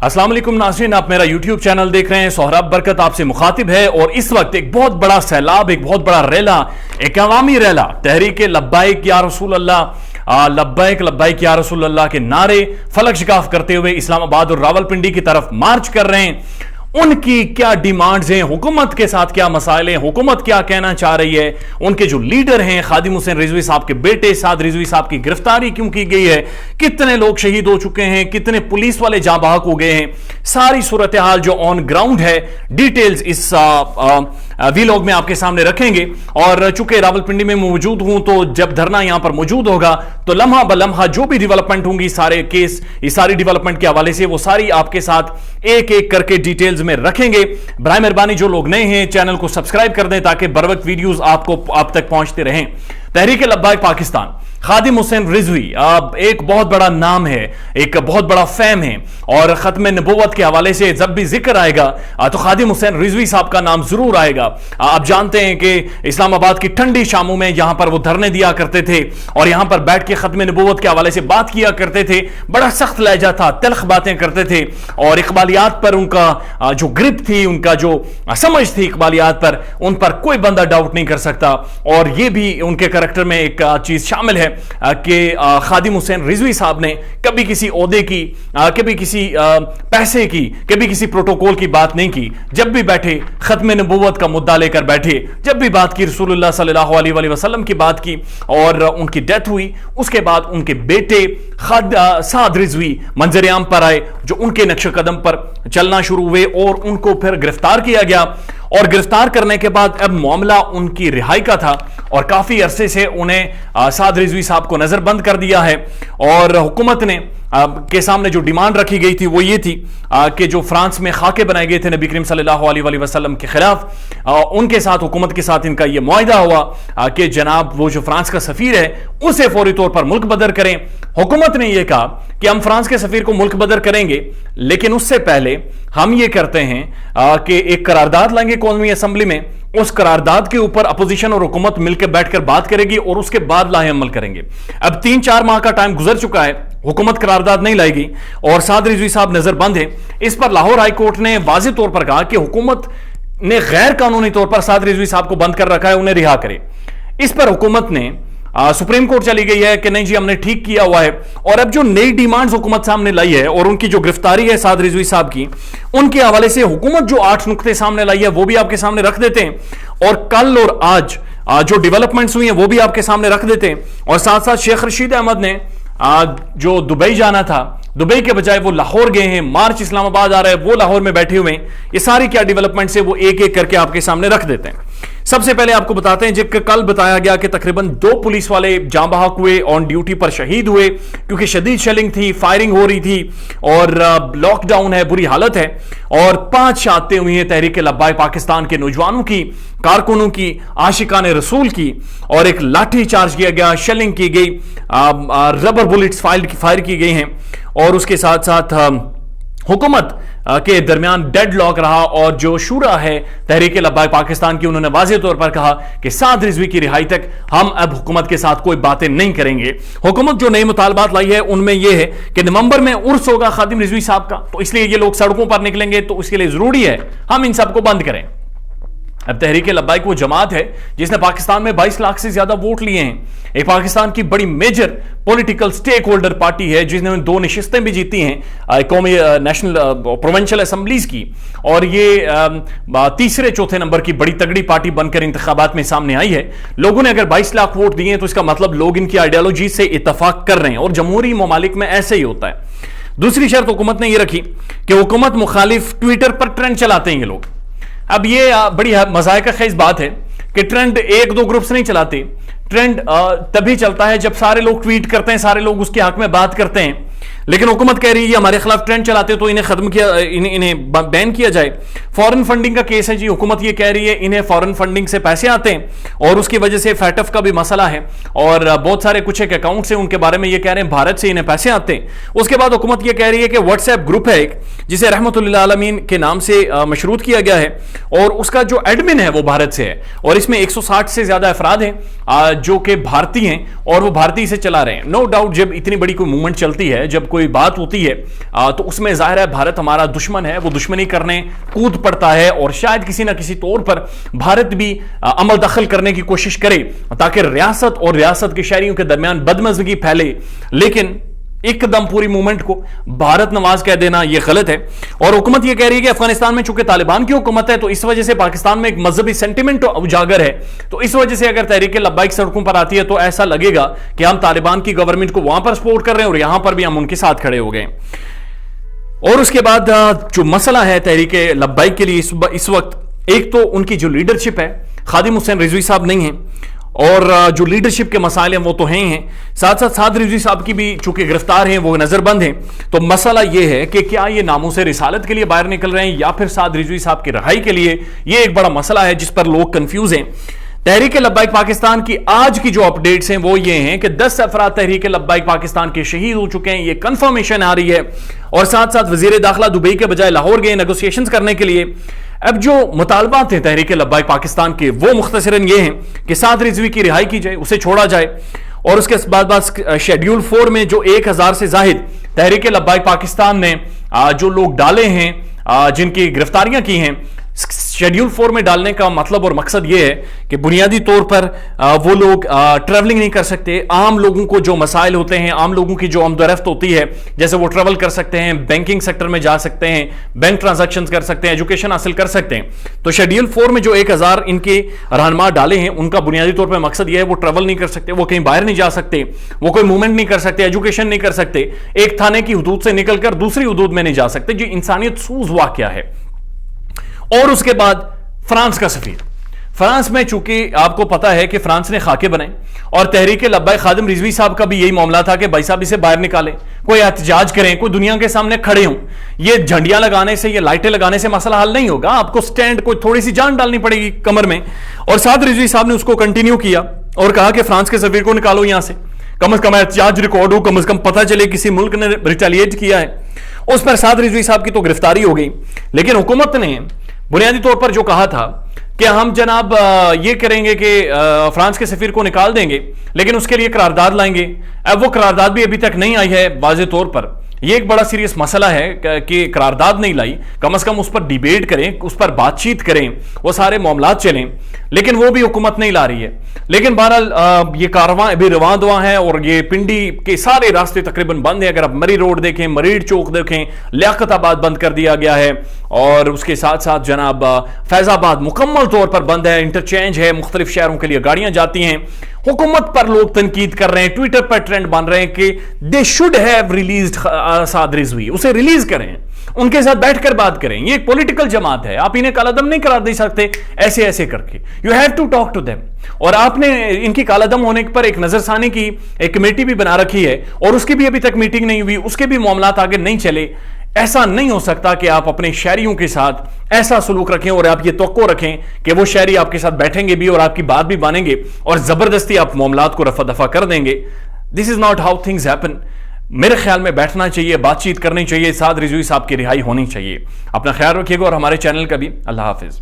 अस्सलाम वालेकुम नाज़रीन, आप मेरा यूट्यूब चैनल देख रहे हैं। सोहराब बरकत आपसे मुखातिब है और इस वक्त एक बहुत बड़ा सैलाब, एक बहुत बड़ा रैला, एक अवामी रैला तहरीक लब्बाइक या रसूल अल्लाह, लब्बाइक लब्बाइक या रसूल अल्लाह के नारे फलक शिकाफ करते हुए इस्लामाबाद और रावलपिंडी की तरफ मार्च कर रहे हैं। उनकी क्या डिमांड्स हैं, हुकूमत के साथ क्या मसाइल हैं, हुकूमत क्या कहना चाह रही है, उनके जो लीडर हैं खादिम हुसैन रिजवी साहब के बेटे साद रिजवी साहब की गिरफ्तारी क्यों की गई है, कितने लोग शहीद हो चुके हैं, कितने पुलिस वाले जाँ बहक हो गए हैं, सारी सूरत हाल जो ऑन ग्राउंड है, डिटेल्स इस वीलॉग में आपके सामने रखेंगे। और चूंकि रावलपिंडी में मौजूद हूं तो जब धरना यहां पर मौजूद होगा तो लम्हा बलम्हा जो भी डेवलपमेंट होंगी, सारे केस, इस सारी डेवलपमेंट के हवाले से वो सारी आपके साथ एक एक करके डिटेल्स में रखेंगे। बराए मेहरबानी जो लोग नए हैं चैनल को सब्सक्राइब कर दें ताकि बर वक्त वीडियोस आप तक पहुंचते रहें। तहरीक लब्बाइक पाकिस्तान, खादिम हुसैन रिजवी एक बहुत बड़ा नाम है, एक बहुत बड़ा फैम है और खत्म नबूवत के हवाले से जब भी जिक्र आएगा तो खादिम हुसैन रिजवी साहब का नाम जरूर आएगा। आप जानते हैं कि इस्लामाबाद की ठंडी शामों में यहां पर वो धरने दिया करते थे और यहां पर बैठ के खत्म नबूवत के हवाले से बात किया करते थे। बड़ा सख्त लहजा था, तल्ख बातें करते थे और इकबालियात पर उनका जो ग्रिप थी, उनका जो समझ थी इकबालियात पर, उन पर कोई बंदा डाउट नहीं कर सकता। और ये भी उनके करैक्टर में एक चीज शामिल है कि खादिम हुसैन रिजवी साहब ने कभी किसी ओहदे की, कभी किसी पैसे की, कभी किसी प्रोटोकॉल की बात नहीं की। जब भी बैठे खत्म नबूवत का मुद्दा लेकर बैठे, जब भी बात की रसूलुल्लाह सल्लल्लाहु अलैहि वसल्लम की बात की और उनकी डेथ हुई, उसके बाद उनके बेटे साद रिजवी मंजर-ए-आम पर आए जो उनके नक्श कदम पर चलना शुरू हुए और उनको फिर गिरफ्तार किया गया। और गिरफ्तार करने के बाद अब मामला उनकी रिहाई का था और काफी अरसे से उन्हें साद रिजवी साहब को नजरबंद कर दिया है। और हुकूमत ने के सामने जो डिमांड रखी गई थी वो ये थी कि जो फ्रांस में खाके बनाए गए थे नबी करीम सल्लल्लाहु अलैहि वसल्लम के खिलाफ, उनके साथ, हुकूमत के साथ इनका यह मुआहिदा हुआ कि जनाब वो जो फ्रांस का सफीर है उसे फौरी तौर पर मुल्क बदर करें। हुकूमत ने यह कहा कि हम फ्रांस के सफीर को मुल्क बदर करेंगे, लेकिन उससे पहले हम ये करते हैं कि एक करारदाद लाएंगे कौमी असेंबली में, उस करारदाद के ऊपर अपोजिशन और हुकूमत मिलकर बैठकर बात करेगी और उसके बाद लाहे अमल करेंगे। अब 3-4 माह का टाइम गुजर चुका है, हुकूमत करारदाद नहीं लाएगी और साद रिजवी साहब नजरबंद है। इस पर लाहौर हाई कोर्ट ने वाज़ेह तौर पर कहा कि हुकूमत ने गैर कानूनी तौर पर साद रिजवी साहब को बंद कर रखा है, उन्हें रिहा करे। इस पर हुकूमत ने सुप्रीम कोर्ट चली गई है कि नहीं जी, हमने ठीक किया हुआ है। और अब जो नई डिमांड्स हुकूमत सामने लाई है और उनकी जो गिरफ्तारी है साद रिजवी साहब की, उनके हवाले से हुकूमत जो 8 नुक्ते सामने लाई है वो भी आपके सामने रख देते हैं और कल और आज जो डेवलपमेंट्स हुई हैं वो भी आपके सामने रख देते हैं। और साथ साथ शेख रशीद अहमद ने जो दुबई जाना था, दुबई के बजाय वो लाहौर गए हैं, मार्च इस्लामाबाद आ रहा है, वो लाहौर में बैठे हुए हैं। ये सारी क्या डेवलपमेंट्स है वो एक एक करके आपके सामने रख देते हैं। सबसे पहले आपको बताते हैं, जब कल बताया गया कि तकरीबन 2 पुलिस वाले जाँ बहक हुए, ऑन ड्यूटी पर शहीद हुए क्योंकि शदीद शेलिंग थी, फायरिंग हो रही थी और लॉकडाउन है, बुरी हालत है। और 5 शहादतें हुई हैं तहरीक लब्बाइक पाकिस्तान के नौजवानों की, कारकुनों की, आशिकान रसूल की, और एक लाठी चार्ज किया गया, शेलिंग की गई, रबर बुलेट्स फायर की गई हैं। और उसके साथ साथ हुकूमत के दरमियान डेड लॉक रहा और जो शूरा है तहरीक लब्बाइक पाकिस्तान की, उन्होंने वाज़ेह तौर पर कहा कि साद रिजवी की रिहाई तक हम अब हुकूमत के साथ कोई बातें नहीं करेंगे। हुकूमत जो नई मुतालबात लाई है उनमें यह है कि नवंबर में उर्स होगा खादिम रिजवी साहब का, तो इसलिए ये लोग सड़कों पर निकलेंगे, तो इसके लिए जरूरी है हम इन सबको बंद करें। अब तहरीक लब्बाइक वो जमात है जिसने पाकिस्तान में 22 लाख से ज्यादा वोट लिए हैं, एक पाकिस्तान की बड़ी major political stakeholder party है जिसने 2 नशिस्तें भी जीती हैं कौमी नेशनल प्रोविंशियल असेंबलीज की, और ये तीसरे चौथे नंबर की बड़ी तगड़ी पार्टी बनकर इंतखाबात में सामने आई है। लोगों ने अगर 22 लाख वोट दिए हैं तो इसका मतलब लोग इनकी आइडियोलॉजी से इत्तफाक कर रहे हैं और जमहूरी ममालिक में ऐसे ही होता है। दूसरी शर्त हुकूमत ने यह रखी कि हुकूमत मुखालिफ ट्विटर पर ट्रेंड चलाते हैं ये लोग। अब ये बड़ी मज़ाक़ खेज़ बात है कि ट्रेंड 1-2 ग्रुप्स नहीं चलाते, ट्रेंड तभी चलता है जब सारे लोग ट्वीट करते हैं, सारे लोग उसके हक में बात करते हैं। लेकिन हुकूमत कह रही है हमारे खिलाफ ट्रेंड चलाते तो इन्हें खत्म किया, इन्हें बैन किया जाए। फॉरेन फंडिंग का केस है जी, हुकूमत ये कह रही है इन्हें फॉरेन फंडिंग से पैसे आते हैं और उसकी वजह से फैटफ का भी मसला है और बहुत सारे कुछ एक अकाउंट से उनके बारे में ये कह रहे हैं भारत से इन्हें पैसे आते हैं। उसके बाद हुकूमत ये कह रही है कि व्हाट्सएप ग्रुप है एक जिसे रहमतुल्लिल आलमीन के नाम से मशरूत किया गया है और उसका जो एडमिन है वो भारत से है और इसमें 160 से ज्यादा अफराद हैं जो कि भारतीय हैं और वो भारतीय से चला रहे हैं। नो डाउट जब इतनी बड़ी कोई मूवमेंट चलती है جب کوئی بات ہوتی ہے تو اس میں ظاہر ہے بھارت ہمارا دشمن ہے, وہ دشمنی کرنے کود پڑتا ہے, اور شاید کسی نہ کسی طور پر بھارت بھی عمل دخل کرنے کی کوشش کرے تاکہ ریاست اور ریاست کے شہریوں کے درمیان بدمزگی پھیلے. لیکن ایک دم پوری موومنٹ کو بھارت نواز کہہ دینا یہ غلط ہے. اور حکومت یہ کہہ رہی ہے کہ افغانستان میں چونکہ طالبان کی حکومت ہے تو اس وجہ سے پاکستان میں ایک مذہبی سینٹیمنٹ اجاگر ہے, تو اس وجہ سے اگر تحریک لبیک سڑکوں پر آتی ہے تو ایسا لگے گا کہ ہم طالبان کی گورنمنٹ کو وہاں پر سپورٹ کر رہے ہیں اور یہاں پر بھی ہم ان کے ساتھ کھڑے ہو گئے. اور اس کے بعد جو مسئلہ ہے تحریک لبیک کے لیے اس وقت, ایک تو ان کی جو لیڈرشپ ہے, خادم حسین رضوی صاحب نہیں ہیں, اور جو لیڈرشپ کے مسائل ہیں وہ تو ہیں, ساتھ ساتھ سعد رضوی صاحب کی بھی چونکہ گرفتار ہیں, وہ نظر بند ہیں. تو مسئلہ یہ ہے کہ کیا یہ ناموس رسالت کے لیے باہر نکل رہے ہیں یا پھر سعد رضوی صاحب کی رہائی کے لیے, یہ ایک بڑا مسئلہ ہے جس پر لوگ کنفیوز ہیں. تحریک لبیک پاکستان کی آج کی جو اپڈیٹس ہیں وہ یہ ہیں کہ 10 افراد تحریک لبیک پاکستان کے شہید ہو چکے ہیں, یہ کنفرمیشن آ رہی ہے. اور ساتھ ساتھ وزیر داخلہ دبئی کے بجائے لاہور گئے نیگوسیشنز کرنے کے لیے. اب جو مطالبات ہیں تحریک لبیک پاکستان کے وہ مختصراً یہ ہیں کہ سعد رضوی کی رہائی کی جائے, اسے چھوڑا جائے, اور اس کے بعد شیڈیول 4 میں جو 1000 سے زائد تحریک لبیک پاکستان نے جو لوگ ڈالے ہیں, جن کی گرفتاریاں کی ہیں, شیڈیول 4 میں ڈالنے کا مطلب اور مقصد یہ ہے کہ بنیادی طور پر وہ لوگ ٹریولنگ نہیں کر سکتے. عام لوگوں کو جو مسائل ہوتے ہیں, عام لوگوں کی جو آمد و رفت ہوتی ہے, جیسے وہ ٹریول کر سکتے ہیں, بینکنگ سیکٹر میں جا سکتے ہیں, بینک ٹرانزیکشنز کر سکتے ہیں, ایجوکیشن حاصل کر سکتے ہیں. تو شیڈیول 4 میں جو 1000 ان کے رہنما ڈالے ہیں, ان کا بنیادی طور پر مقصد یہ ہے وہ ٹریول نہیں کر سکتے, وہ کہیں باہر نہیں جا سکتے, وہ کوئی موومنٹ نہیں کر سکتے, ایجوکیشن نہیں کر سکتے, ایک تھانے کی حدود سے نکل کر دوسری حدود میں نہیں جا سکتے, جو انسانیت سوز واقعہ ہے. اور اس کے بعد فرانس کا سفیر, فرانس میں چونکہ آپ کو پتا ہے کہ فرانس نے خاکے بنائے, اور تحریک لبیک خادم رضوی صاحب کا بھی یہی معاملہ تھا کہ بھائی صاحب اسے باہر نکالیں, کوئی احتجاج کریں, کوئی دنیا کے سامنے کھڑے ہوں. یہ جھنڈیاں لگانے سے, یہ لائٹیں لگانے سے مسئلہ حل نہیں ہوگا, آپ کو سٹینڈ, کوئی تھوڑی سی جان ڈالنی پڑے گی کمر میں. اور سعد رضوی صاحب نے اس کو کنٹینیو کیا اور کہا کہ فرانس کے سفیر کو نکالو یہاں سے, کم از کم احتجاج ریکارڈ ہو, کم از کم پتہ چلے کسی ملک نے ریٹیلیٹ کیا ہے. اس پر سعد رضوی صاحب کی تو گرفتاری ہو گئی, لیکن حکومت نے بنیادی طور پر جو کہا تھا کہ ہم جناب یہ کریں گے کہ فرانس کے سفیر کو نکال دیں گے, لیکن اس کے لیے قرارداد لائیں گے. اب وہ قرارداد بھی ابھی تک نہیں آئی ہے واضح طور پر. یہ ایک بڑا سیریس مسئلہ ہے کہ قرارداد نہیں لائی, کم از کم اس پر ڈیبیٹ کریں, اس پر بات چیت کریں, وہ سارے معاملات چلیں, لیکن وہ بھی حکومت نہیں لا رہی ہے. لیکن بہرحال یہ کارواں ابھی رواں دواں ہے, اور یہ پنڈی کے سارے راستے تقریباً بند ہیں. اگر آپ مری روڈ دیکھیں, مریڑ چوک دیکھیں, لیاقت آباد بند کر دیا گیا ہے, اور اس کے ساتھ ساتھ جناب فیض آباد مکمل طور پر بند ہے, انٹرچینج ہے, مختلف شہروں کے لیے گاڑیاں جاتی ہیں. حکومت پر لوگ تنقید کر رہے ہیں, ٹویٹر پر ٹرینڈ بن رہے ہیں کہ دے شوڈ ہیو ریلیزڈ سعد رضوی, اسے ریلیز کریں, ان کے ساتھ بیٹھ کر بات کریں. یہ ایک پولیٹیکل جماعت ہے, آپ انہیں کالعدم نہیں کرا دے سکتے ایسے ایسے کر کے. You have to talk to them. اور آپ نے ان کی کالعدم ہونے پر ایک نظر ثانی کی ایک کمیٹی بھی بنا رکھی ہے, اور اس کی بھی ابھی تک میٹنگ نہیں ہوئی, اس کے بھی معاملات آگے نہیں چلے. ایسا نہیں ہو سکتا کہ آپ اپنے شہریوں کے ساتھ ایسا سلوک رکھیں اور آپ یہ توقع رکھیں کہ وہ شہری آپ کے ساتھ بیٹھیں گے بھی اور آپ کی بات بھی مانیں گے, اور زبردستی آپ معاملات کو رفع دفع کر دیں گے. This is not how things happen. میرے خیال میں بیٹھنا چاہیے, بات چیت کرنی چاہیے, سعد رضوی صاحب کی رہائی ہونی چاہیے. اپنا خیال رکھیے گا, اور ہمارے چینل کا بھی. اللہ حافظ.